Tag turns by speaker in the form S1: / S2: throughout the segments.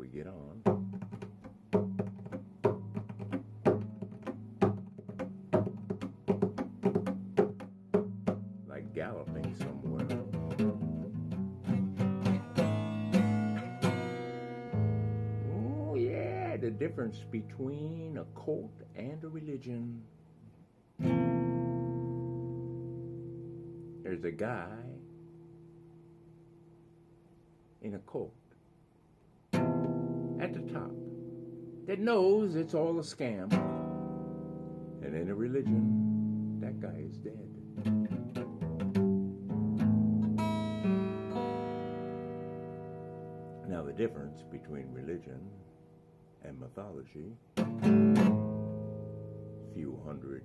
S1: we get on. Like galloping somewhere. Oh, yeah, the difference between a cult and a religion. There's a guy in a cult at the top that knows it's all a scam. And in a religion, that guy is dead. Now, the difference between religion and mythology, few hundred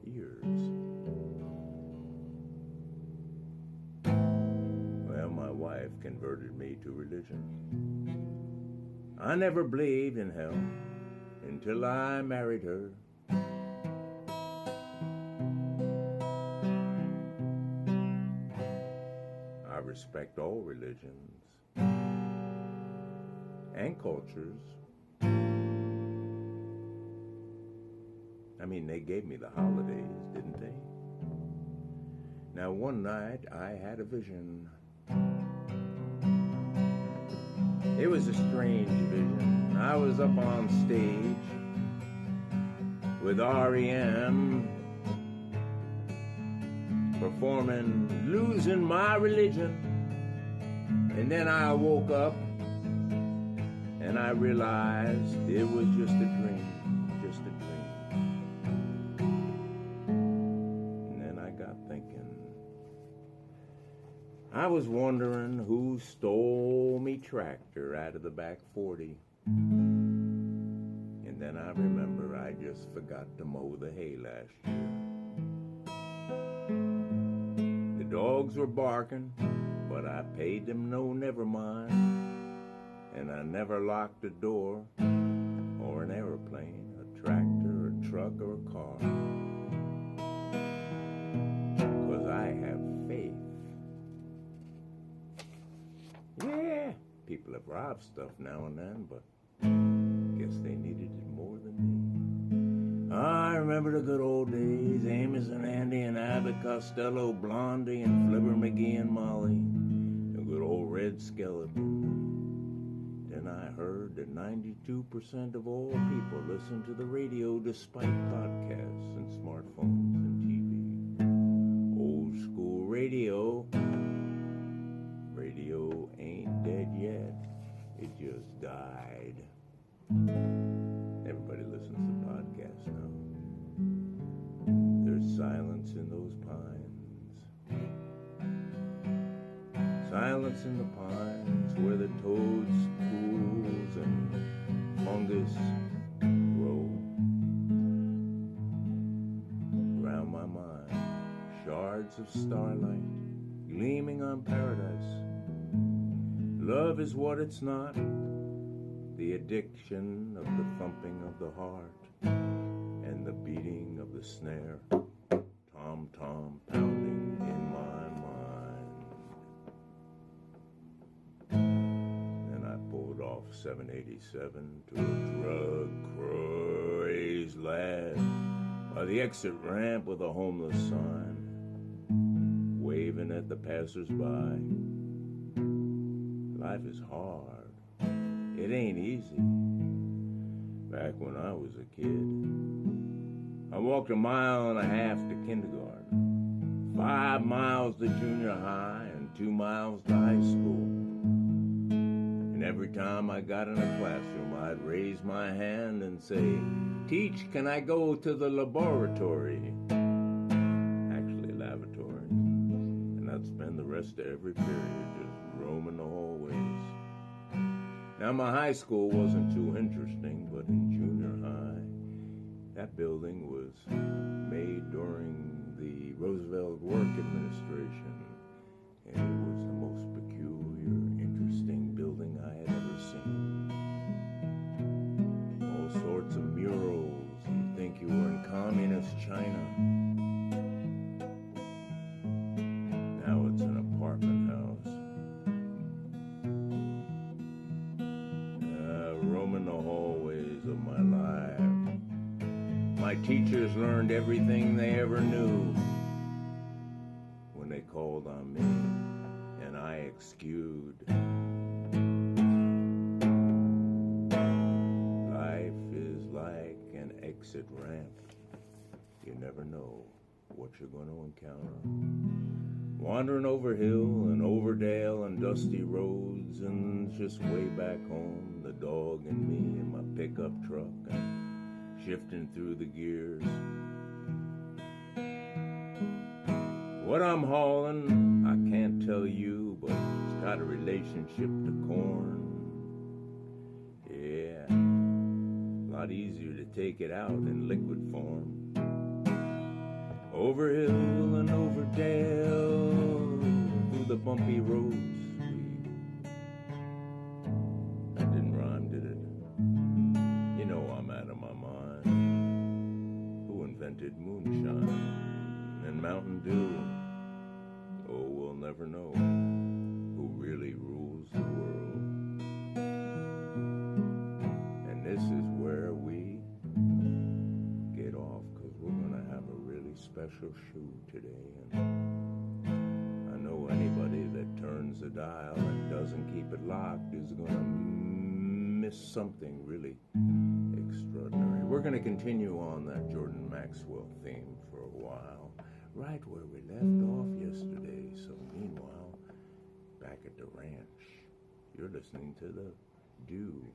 S1: years. Well, my wife converted me to religion. I never believed in hell until I married her. I respect all religions and cultures. I mean, they gave me the holidays, didn't they? Now, one night I had a vision. It was a strange vision. I was up on stage with REM performing Losing My Religion. And then I woke up and I realized it was just a dream, just a dream. And then I got thinking. I was wondering who stole me tractor out of the back 40. And then I remember I just forgot to mow the hay last year. The dogs were barking, but I paid them no never mind. And I never locked a door or an airplane, a tractor, a truck, or a car. 'Cause I have faith. Yeah, people have robbed stuff now and then, but guess they needed it more than me. I remember the good old days, Amos and Andy and Abbott Costello, Blondie and Flipper McGee and Molly, the good old Red Skeleton. Then I heard that 92% of all people listen to the radio despite podcasts and smartphones and TV. Old school radio. Radio ain't dead yet. It just died. Everybody listens to podcasts now. There's silence in those pines. Silence in the pines where the toads, pools, and fungus grow. Round my mind, shards of starlight gleaming on paradise. Love is what it's not, the addiction of the thumping of the heart and the beating of the snare, tom-tom pounding in my mind. And I pulled off 787 to a drug-crazed lad by the exit ramp with a homeless sign, waving at the passers-by. Life is hard. It ain't easy. Back when I was a kid, I walked 1.5 miles to kindergarten, 5 miles to junior high, and 2 miles to high school. And every time I got in a classroom, I'd raise my hand and say, "Teach, can I go to the laboratory?" Actually, lavatory. And I'd spend the rest of every period just roaming the hallways. Now, my high school wasn't too interesting, but in junior high, that building was made during the Roosevelt Work Administration, and it was the most peculiar, interesting building I had ever seen. All sorts of murals. You'd think you were in communist China. Now it's an apartment house. roaming the hallways of my life. My teachers learned everything they ever knew when they called on me, and I excused. Life is like an exit ramp. You never know what you're going to encounter. Wandering over hill and over dale and dusty roads, and just way back home, the dog and me in my pickup truck, and shifting through the gears. What I'm hauling, I can't tell you, but it's got a relationship to corn. Yeah, a lot easier to take it out in liquid form. Over hill and over dale, through the bumpy roads. That didn't rhyme, did it? You know I'm out of my mind. Who invented moonshine and Mountain Dew? Oh, we'll never know who really rules the world. And this is where we get off, because we're going to have a really special shoe today. And I know anybody that turns the dial and doesn't keep it locked is going to miss something really extraordinary. We're going to continue on that Jordan Maxwell theme for a while, right where we left off yesterday. So meanwhile, back at the ranch, you're listening to the Dew